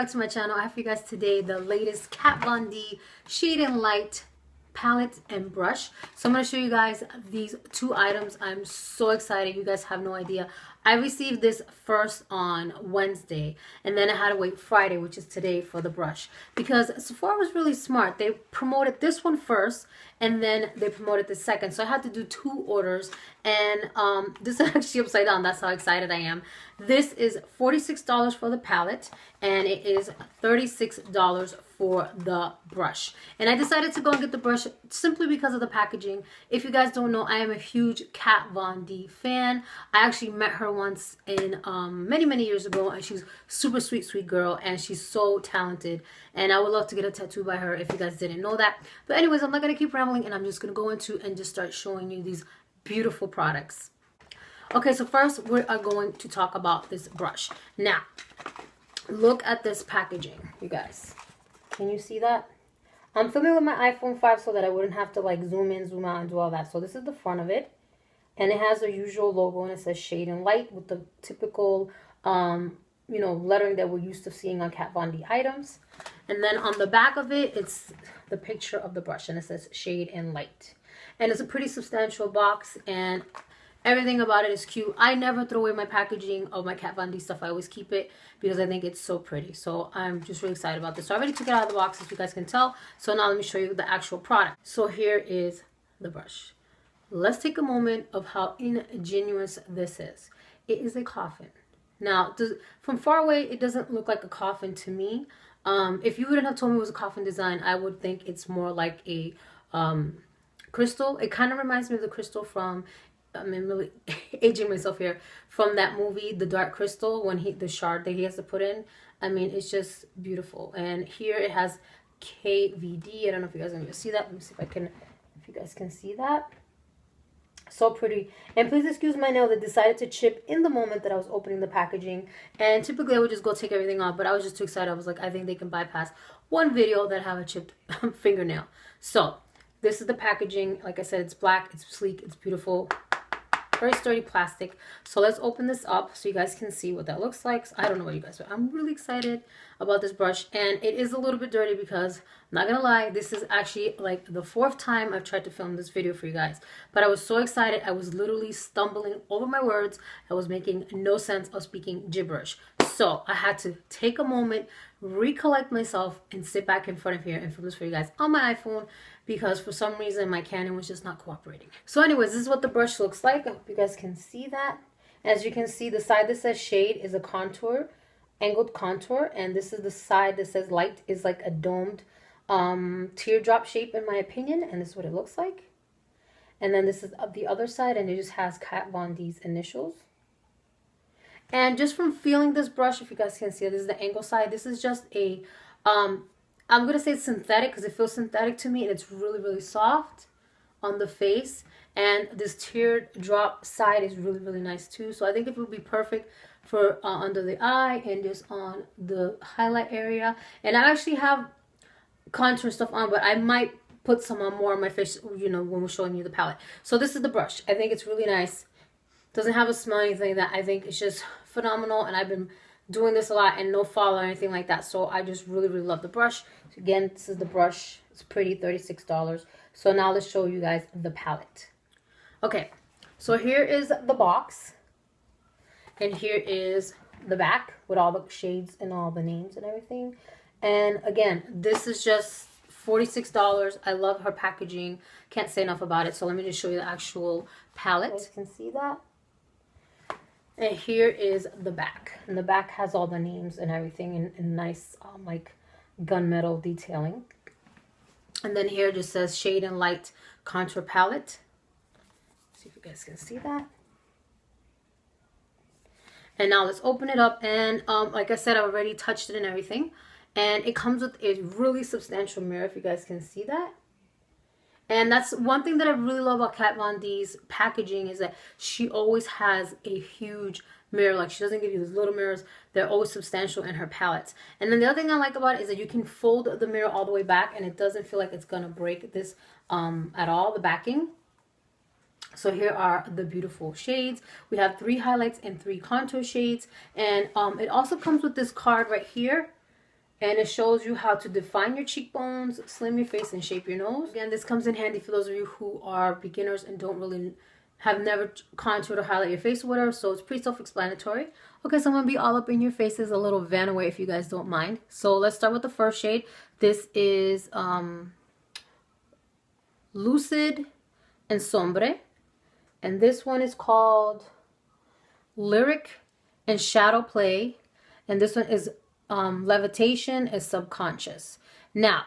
back to my channel. I have for you guys today the latest Kat Von D Shade and Light palette and brush. So I'm going to show you guys these two items. I'm so excited. You guys have no idea. I received this first on Wednesday, and then I had to wait Friday, which is today, for the brush, because Sephora was really smart. They promoted this one first, and then they promoted the second. So I had to do two orders, and this is actually upside down. That's how excited I am. This is $46 for the palette, and it is $36 for the brush. And I decided to go and get the brush simply because of the packaging. If you guys don't know, I am a huge Kat Von D fan. I actually met her once in many years ago, and she's super sweet girl, and she's so talented, and I would love to get a tattoo by her if you guys didn't know that. But anyways, I'm not gonna keep rambling, and I'm just gonna go into and just start showing you these beautiful products. Okay, so first we are going to talk about this brush. Now look at this packaging, you guys. Can you see that? I'm filming with my iPhone 5 so that I wouldn't have to like zoom in, zoom out, and do all that. So this is the front of it. And it has the usual logo, and it says Shade and Light with the typical, you know, lettering that we're used to seeing on Kat Von D items. And then on the back of it, it's the picture of the brush, and it says Shade and Light. And it's a pretty substantial box, and everything about it is cute. I never throw away my packaging of my Kat Von D stuff. I always keep it because I think it's so pretty. So I'm just really excited about this. So I already took it out of the box, as you guys can tell. So now let me show you the actual product. So here is the brush. Let's take a moment of how ingenious this is. It is a coffin. Now, from far away, it doesn't look like a coffin to me. If you wouldn't have told me it was a coffin design, I would think it's more like a crystal. It kind of reminds me of the crystal from, I'm really aging myself here, from that movie, The Dark Crystal, when the shard that he has to put in. I mean, it's just beautiful. And here it has KVD. I don't know if you guys can see that. Let me see if you guys can see that. So pretty. And please excuse my nail that decided to chip in the moment that I was opening the packaging. And typically I would just go take everything off, but I was just too excited. I was like, I think they can bypass one video that have a chipped fingernail. So this is the packaging. Like I said, it's black, it's sleek, it's beautiful. Very sturdy plastic. So let's open this up so you guys can see what that looks like. So I don't know what you guys are. I'm really excited about this brush, and it is a little bit dirty because I'm not gonna lie, this is actually like the 4th time I've tried to film this video for you guys. But I was so excited, I was literally stumbling over my words. I was making no sense of speaking gibberish. So I had to take a moment, recollect myself, and sit back in front of here and film this for you guys on my iPhone, because for some reason my Canon was just not cooperating. So anyways, this is what the brush looks like. I hope you guys can see that. As you can see, the side that says shade is a contour, angled contour, and this is the side that says light, is like a domed teardrop shape in my opinion, and this is what it looks like. And then this is the other side, and it just has Kat Von D's initials. And just from feeling this brush, if you guys can see it, this is the angle side. This is just a I'm going to say it's synthetic because it feels synthetic to me, and it's really soft on the face. And this teardrop side is really nice too. So I think it would be perfect for under the eye and just on the highlight area. And I actually have contour stuff on, but I might put some on more on my face, you know, when we're showing you the palette. So this is the brush. I think it's really nice. Doesn't have a smell or anything that I think it's just phenomenal, and I've been doing this a lot and no fall or anything like that, so I just really love the brush. So again, this is the brush. It's pretty, $36. So now let's show you guys the palette. Okay, so here is the box, and here is the back with all the shades and all the names and everything. And again, this is just $46. I love her packaging, can't say enough about it. So let me just show you the actual palette. You guys can see that. And here is the back, and the back has all the names and everything in nice like gunmetal detailing. And then here just says Shade and Light Contour Palette. See if you guys can see that. And now let's open it up, and like I said, I already touched it and everything. And it comes with a really substantial mirror, if you guys can see that. And that's one thing that I really love about Kat Von D's packaging, is that she always has a huge mirror. Like, she doesn't give you these little mirrors. They're always substantial in her palettes. And then the other thing I like about it is that you can fold the mirror all the way back, and it doesn't feel like it's going to break this at all, the backing. So here are the beautiful shades. We have 3 highlights and 3 contour shades. And it also comes with this card right here. And it shows you how to define your cheekbones, slim your face, and shape your nose. Again, this comes in handy for those of you who are beginners and don't really have never contoured or highlight your face or whatever, so it's pretty self-explanatory. Okay, so I'm going to be all up in your faces, a little van away if you guys don't mind. So let's start with the first shade. This is Lucid and Sombre. And this one is called Lyric and Shadow Play. And this one is Levitation and Subconscious. Now,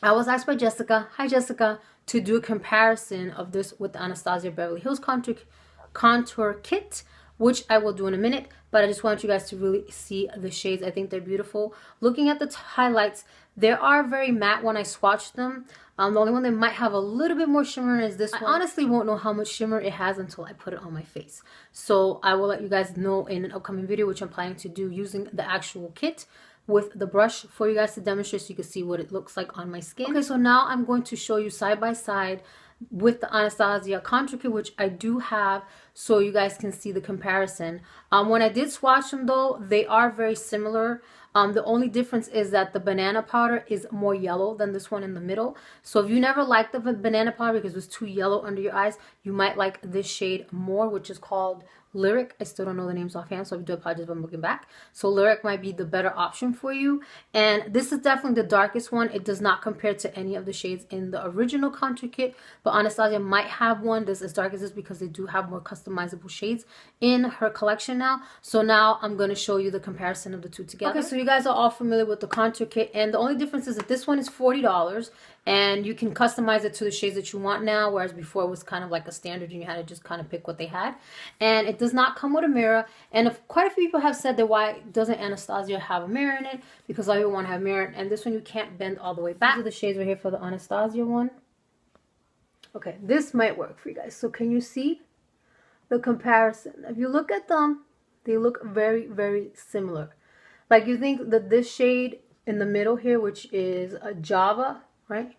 I was asked by Jessica, hi Jessica, to do a comparison of this with the Anastasia Beverly Hills contour kit, which I will do in a minute, but I just want you guys to really see the shades. I think they're beautiful. Looking at the highlights, they are very matte when I swatch them. The only one that might have a little bit more shimmer is this one. I honestly won't know how much shimmer it has until I put it on my face. So I will let you guys know in an upcoming video, which I'm planning to do using the actual kit with the brush for you guys to demonstrate so you can see what it looks like on my skin. Okay, so now I'm going to show you side by side with the Anastasia contour kit, which I do have, so you guys can see the comparison. When I did swatch them though, they are very similar. The only difference is that the banana powder is more yellow than this one in the middle. So if you never liked the banana powder because it was too yellow under your eyes, you might like this shade more, which is called Lyric. I still don't know the names offhand, so I do apologize if I'm looking back. So Lyric might be the better option for you. And this is definitely the darkest one. It does not compare to any of the shades in the original contour kit, but Anastasia might have one that's as dark as this because they do have more customizable shades in her collection now. So now I'm going to show you the comparison of the two together. Okay, so you guys are all familiar with the contour kit, and the only difference is that this one is $40 and you can customize it to the shades that you want now, whereas before it was kind of like a standard and you had to just kind of pick what they had. And it does not come with a mirror, and if quite a few people have said that why doesn't Anastasia have a mirror in it, because a lot of people want to have a mirror, and this one you can't bend all the way back. These are the shades right here for the Anastasia one. Okay, this might work for you guys. So can you see the comparison? If you look at them, they look very, very similar. Like you think that this shade in the middle here, which is a Java, right?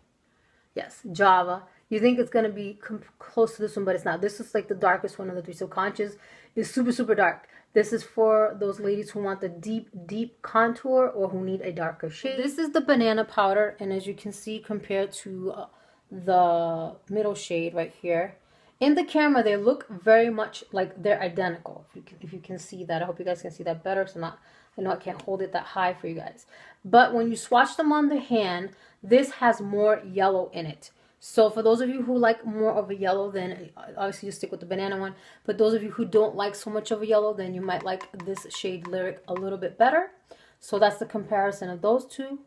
Yes, Java. You think it's going to be close to this one, but it's not. This is like the darkest one of the three. Subconscious is super, super dark. This is for those ladies who want the deep, deep contour or who need a darker shade. This is the banana powder, and as you can see, compared to the middle shade right here, in the camera, they look very much like they're identical. If you can see that. I hope you guys can see that better. So I know I can't hold it that high for you guys. But when you swatch them on the hand, this has more yellow in it. So for those of you who like more of a yellow, then obviously you stick with the banana one. But those of you who don't like so much of a yellow, then you might like this shade Lyric a little bit better. So that's the comparison of those two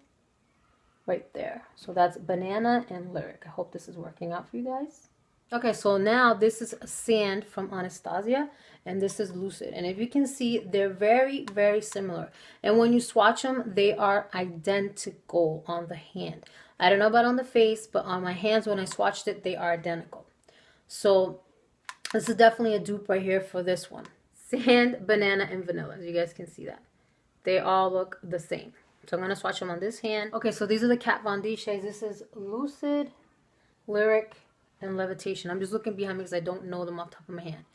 right there. So that's banana and Lyric. I hope this is working out for you guys. Okay, so now this is Sand from Anastasia, and this is Lucid. And if you can see, they're very, very similar. And when you swatch them, they are identical on the hand. I don't know about on the face, but on my hands, when I swatched it, they are identical. So this is definitely a dupe right here for this one. Sand, banana, and vanilla. As you guys can see that. They all look the same. So I'm going to swatch them on this hand. Okay, so these are the Kat Von D shades. This is Lucid, Lyric, and Levitation. I'm just looking behind me because I don't know them off the top of my hand.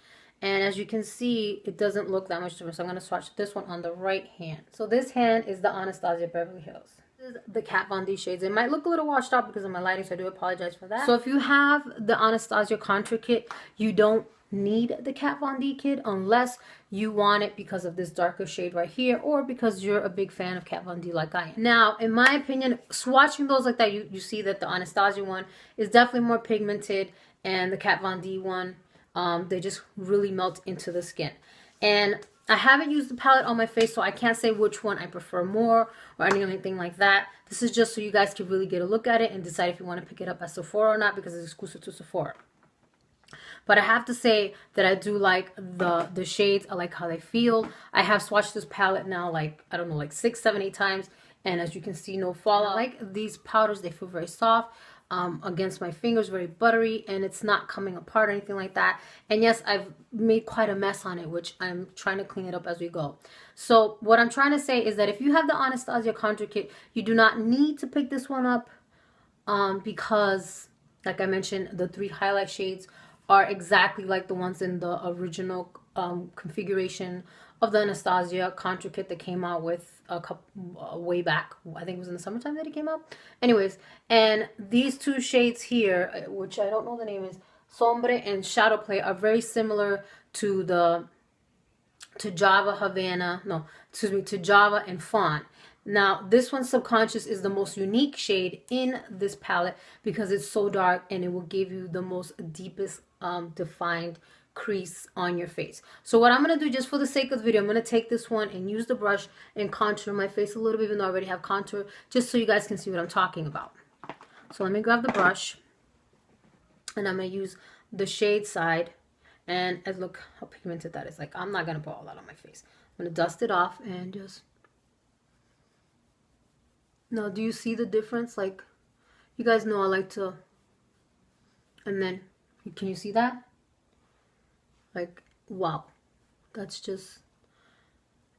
And as you can see, it doesn't look that much different. So I'm going to swatch this one on the right hand. So this hand is the Anastasia Beverly Hills. This is the Kat Von D shades. It might look a little washed out because of my lighting, so I do apologize for that. So if you have the Anastasia contour kit, you don't need the Kat Von D kit unless you want it because of this darker shade right here, or because you're a big fan of Kat Von D like I am. Now, in my opinion, swatching those like that, you see that the Anastasia one is definitely more pigmented, and the Kat Von D one, they just really melt into the skin. And I haven't used the palette on my face, so I can't say which one I prefer more or anything like that. This is just so you guys can really get a look at it and decide if you want to pick it up at Sephora or not, because it's exclusive to Sephora. But I have to say that I do like the shades. I like how they feel. I have swatched this palette now like, I don't know, like 6, 7, 8 times. And as you can see, no fallout. I like these powders. They feel very soft against my fingers, very buttery. And it's not coming apart or anything like that. And yes, I've made quite a mess on it, which I'm trying to clean it up as we go. So what I'm trying to say is that if you have the Anastasia contour kit, you do not need to pick this one up because, like I mentioned, the 3 highlight shades are exactly like the ones in the original configuration of the Anastasia contour kit that came out with a couple way back. I think it was in the summertime that it came out. Anyways, and these two shades here, which I don't know the name is, Sombre and Shadow Play, are very similar to the Java Havana. No, excuse me, to Java and Fawn. Now, this one, Subconscious, is the most unique shade in this palette because it's so dark and it will give you the most deepest defined crease on your face. So what I'm going to do, just for the sake of the video, I'm going to take this one and use the brush and contour my face a little bit, even though I already have contour, just so you guys can see what I'm talking about. So let me grab the brush and I'm going to use the shade side. And look how pigmented that is. Like, I'm not going to put all that on my face. I'm going to dust it off and just... Now, do you see the difference? Like, you guys know I like to... And then, can you see that? Like, wow. That's just...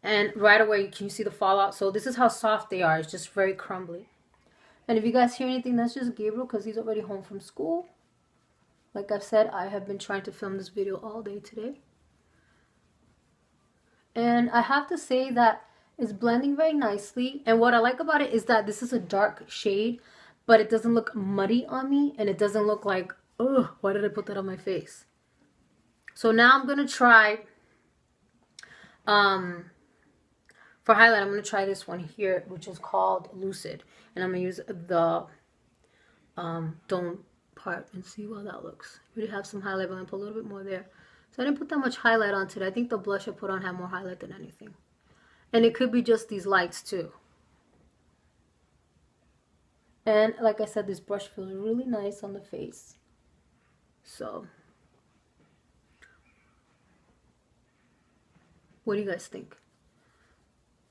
And right away, can you see the fallout? So this is how soft they are. It's just very crumbly. And if you guys hear anything, that's just Gabriel because he's already home from school. Like I've said, I have been trying to film this video all day today. And I have to say that it's blending very nicely. And what I like about it is that this is a dark shade, but it doesn't look muddy on me. And it doesn't look like, oh, why did I put that on my face? So now I'm going to try, for highlight, I'm going to try this one here, which is called Lucid. And I'm going to use the Dome part and see how that looks. I already have some highlight, but I'm going to put a little bit more there. So I didn't put that much highlight on today. I think the blush I put on had more highlight than anything. And it could be just these lights too. And like I said, this brush feels really nice on the face. So, what do you guys think?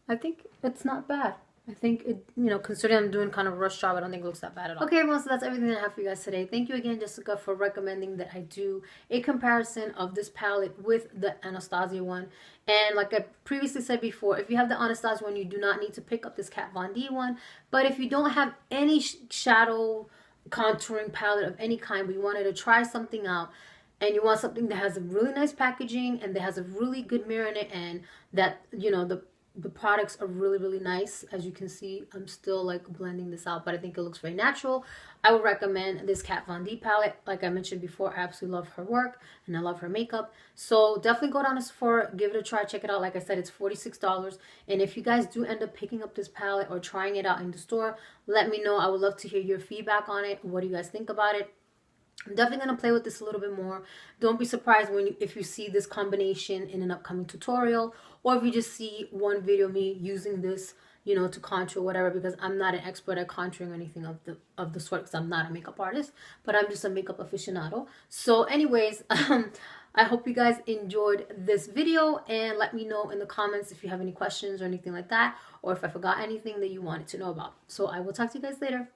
I think it's not bad. I think it, you know, considering I'm doing kind of a rush job, I don't think it looks that bad at all. Okay, everyone, so that's everything that I have for you guys today. Thank you again, Jessica, for recommending that I do a comparison of this palette with the Anastasia one. And like I previously said before, if you have the Anastasia one, you do not need to pick up this Kat Von D one. But if you don't have any shadow contouring palette of any kind, but you wanted to try something out, and you want something that has a really nice packaging and that has a really good mirror in it, and that, you know, the products are really, really nice. As you can see, I'm still like blending this out, but I think it looks very natural. I would recommend this Kat Von D palette. Like I mentioned before, I absolutely love her work and I love her makeup. So definitely go down to Sephora, give it a try, check it out. Like I said, it's $46. And if you guys do end up picking up this palette or trying it out in the store, let me know. I would love to hear your feedback on it. What do you guys think about it? I'm definitely going to play with this a little bit more. Don't be surprised if you see this combination in an upcoming tutorial, or if you just see one video of me using this, you know, to contour whatever, because I'm not an expert at contouring or anything of the sort, because I'm not a makeup artist, but I'm just a makeup aficionado. So anyways, I hope you guys enjoyed this video, and let me know in the comments if you have any questions or anything like that, or if I forgot anything that you wanted to know about. So I will talk to you guys later.